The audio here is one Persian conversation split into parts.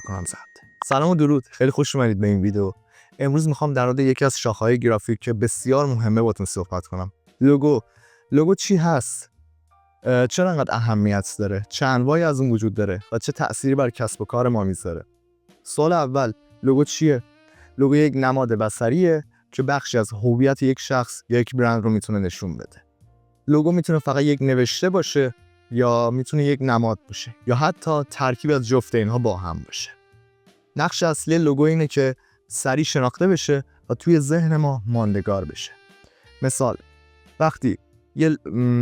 کنم زد. سلام و درود، خیلی خوش اومدید به این ویدیو. امروز میخوام در مورد یکی از شاخه‌های گرافیک که بسیار مهمه باهاتون صحبت کنم. لوگو چی هست؟ چرا انقدر اهمیت داره؟ چه انواعی از اون وجود داره و چه تأثیری بر کسب و کار ما میذاره؟ سوال اول، لوگو چیه؟ لوگو یک نماد بصریه که بخشی از هویت یک شخص یا یک برند رو میتونه نشون بده. لوگو میتونه فقط یک نوشته باشه یا میتونه یک نماد باشه یا حتی ترکیب از جفت اینها با هم باشه. نقش اصلی لوگو اینه که سریع شناخته بشه و توی ذهن ما ماندگار بشه. مثال، وقتی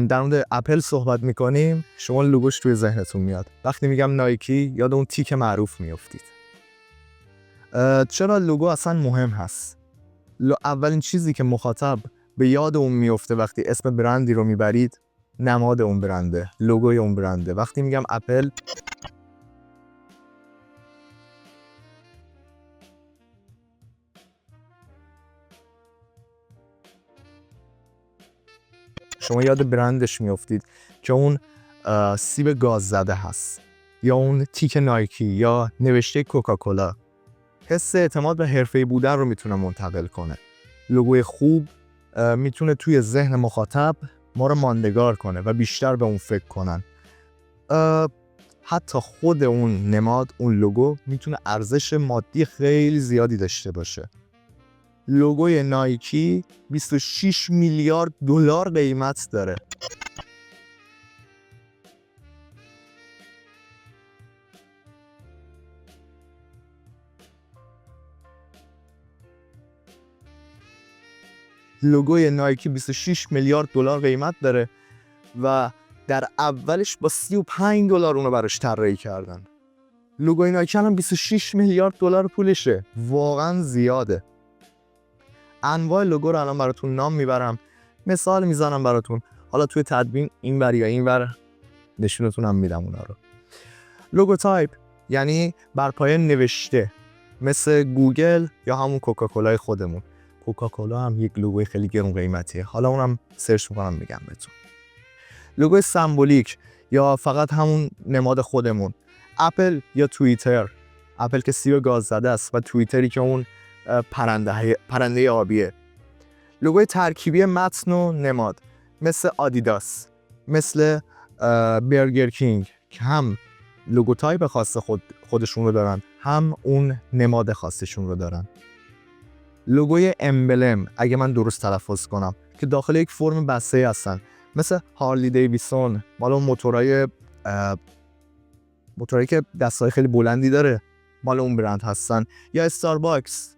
در مورد اپل صحبت میکنیم شما لوگوش توی ذهنتون میاد. وقتی میگم نایکی یاد اون تیک معروف میافتید. چرا لوگو اصلا مهم هست؟ اولین چیزی که مخاطب به یاد اون میفته وقتی اسم برندی رو میبرید نماد اون برنده، لوگوی اون برنده. وقتی میگم اپل شما یاد برندش میافتید که اون سیب گاز زده هست یا اون تیک نایکی یا نوشته کوکاکولا. حس اعتماد به حرفه‌ای بودن رو میتونه منتقل کنه. لوگوی خوب میتونه توی ذهن مخاطب ما رو ماندگار کنه و بیشتر به اون فکر کنن. حتی خود اون نماد، اون لوگو میتونه ارزش مادی خیلی زیادی داشته باشه. لوگوی نایکی 26 میلیارد دلار قیمت داره. لوگوی نایکی 26 میلیارد دلار قیمت داره و در اولش با 35 دلار اونو براش طراحی کردن. لوگوی نایکی الان 26 میلیارد دلار پولشه. واقعا زیاده. انواع لوگو رو الان براتون نام میبرم، مثال میزنم براتون. حالا توی تدوین اینور یا اینور نشونتونم میدم اونا رو. لوگو تایپ یعنی بر پایه نوشته، مثل گوگل یا همون کوکاکولای خودمون. کوکاکولا هم یک لوگوی خیلی گرون قیمتیه. حالا اونم سرچ میکنم میگم بهتون. لوگوی سمبولیک یا فقط همون نماد خودمون. اپل یا توییتر. اپل که سیب گاز زده است و توییتری که اون پرنده آبیه. لوگوی ترکیبی متن و نماد، مثل آدیداس، مثل برگر کینگ که هم لوگو تایپ خاص خودشون رو دارن، هم اون نماد خاصشون رو دارن. لوگوی امبلم، اگه من درست تلفظ کنم، که داخل یک فرم بسته هستن، مثل هارلی دیویسون، مال اون موتورای که دستای خیلی بلندی داره، مال اون برند هستن، یا استارباکس.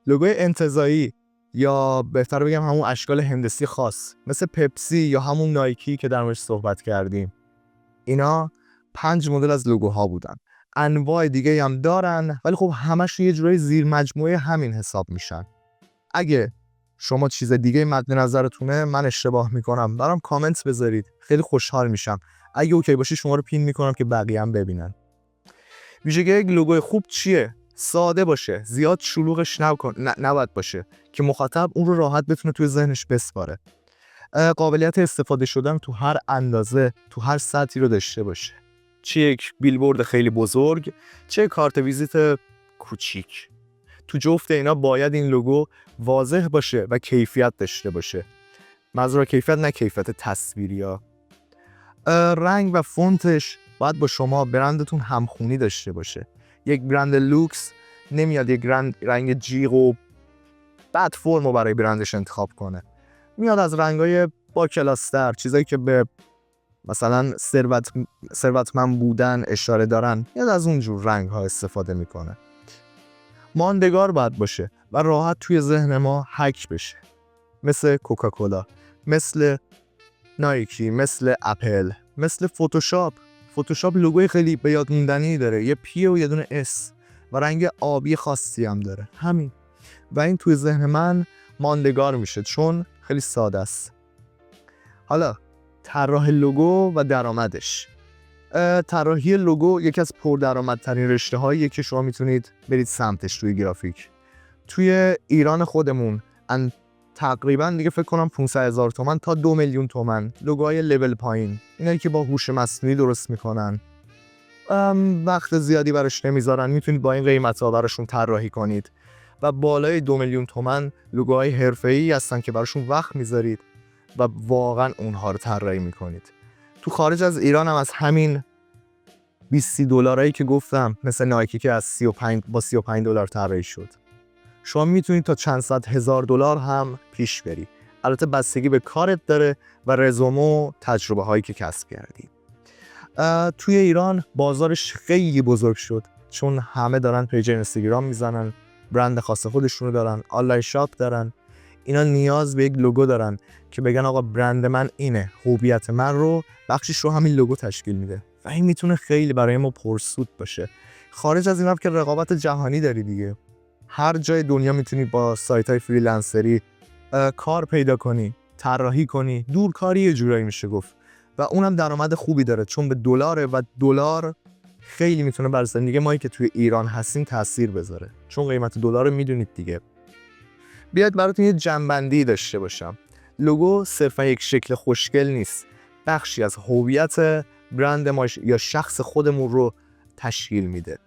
لوگوی انتزاعی یا بهتر بگم همون اشکال هندسی خاص، مثل پپسی یا همون نایکی که در موردش صحبت کردیم. اینا 5 مدل از لوگوها بودن. انواع دیگه هم دارن ولی خب همش یه جورای زیر مجموعه همین حساب میشن. اگه شما چیز دیگه مد نظرتونه، من اشتباه میکنم، برام کامنت بذارید، خیلی خوشحال میشم. اگه اوکی باشه شما رو پین میکنم که بقیه هم ببینن. ویژگی یک لوگوی خوب چیه؟ ساده باشه، زیاد شلوغش نباید باشه که مخاطب اون رو راحت بتونه توی ذهنش بسپاره. قابلیت استفاده شدن تو هر اندازه، تو هر سطحی رو داشته باشه. چه یک بیلبورد خیلی بزرگ، چه کارت ویزیت کوچیک. تو جفت اینا باید این لوگو واضح باشه و کیفیت داشته باشه. منظور کیفیت نه کیفیت تصویری ها. رنگ و فونتش باید با شما برندتون همخونی داشته باشه. یک برند لوکس نمیاد یک رنگ جیغ و بد فرمو برای برندش انتخاب کنه. میاد از رنگای با کلاستر، چیزایی که به مثلا ثروتمند بودن اشاره دارن، میاد از اونجور رنگ ها استفاده میکنه. ماندگار باید باشه و راحت توی ذهن ما حک بشه، مثل کوکاکولا، مثل نایکی، مثل اپل، مثل فتوشاپ. لوگوی خیلی به یاد موندنی داره، یه پی و یه دونه اس و رنگ آبی خاصی هم داره، همین. و این توی ذهن من ماندگار میشه چون خیلی ساده است. حالا طراح لوگو و درآمدش. طراحی لوگو یکی از پردرآمدترین رشته‌هاییه که شما میتونید برید سمتش توی گرافیک. توی ایران خودمون تقریبا دیگه فکر کنم 500,000 تومان تا 2 میلیون تومان لوگوهای لول پایین، اینایی که با هوش مصنوعی درست میکنن، وقت زیادی براش نمیذارن، میتونید با این قیمت‌ها براشون طراحی کنید و بالای 2 میلیون تومان لوگوهای حرفه‌ای هستن که براشون وقت میذارید و واقعا اونها رو طراحی میکنید. تو خارج از ایران هم از همین 20 دلارایی که گفتم، مثل نایکی که از 35 دلار طراحی شد، شما میتونید تا چند صد هزار دلار هم پیش بری. البته بستگی به کارت داره و رزومه و تجربه هایی که کسب کردی. توی ایران بازارش خیلی بزرگ شد، چون همه دارن پیج اینستاگرام میزنن، برند خاص خودشونو دارن، آنلاین شاپ دارن. اینا نیاز به یک لوگو دارن که بگن آقا برند من اینه، هویت من رو بخشش رو همین لوگو تشکیل میده و این میتونه خیلی برای ما پرسود باشه. خارج از این که رقابت جهانی داری دیگه، هر جای دنیا میتونی با سایت های فریلنسری کار پیدا کنی، طراحی کنی، دورکاری یه جورایی میشه گفت و اونم درآمد خوبی داره چون به دلاره و دلار خیلی میتونه بر زندگی مایی که توی ایران هستیم تاثیر بذاره، چون قیمت دلار رو میدونید دیگه. بیاید براتون یه جنبندی داشته باشم. لوگو صرفا یک شکل خوشگل نیست، بخشی از هویت برند ما یا شخص خودمون رو تشکیل میده.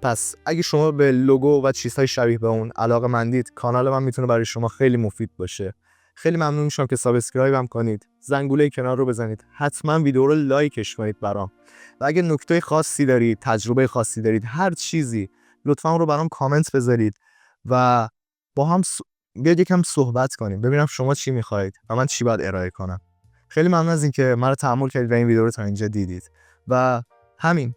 پس اگه شما به لوگو و چیزهای شبیه به اون علاقه‌مندید، کانال من میتونه برای شما خیلی مفید باشه. خیلی ممنون میشم که سابسکرایب هم کنید، زنگوله کنار رو بزنید، حتما ویدیو رو لایکش کنید برام. و اگه نکته خاصی دارید، تجربه خاصی دارید، هر چیزی، لطفا رو برام کامنت بذارید و با هم بیاد یکم صحبت کنیم، ببینم شما چی میخواید و من چی باید ارائه کنم. خیلی ممنون از اینکه منو تحمل کردید و این ویدیو رو تا اینجا دیدید و همین.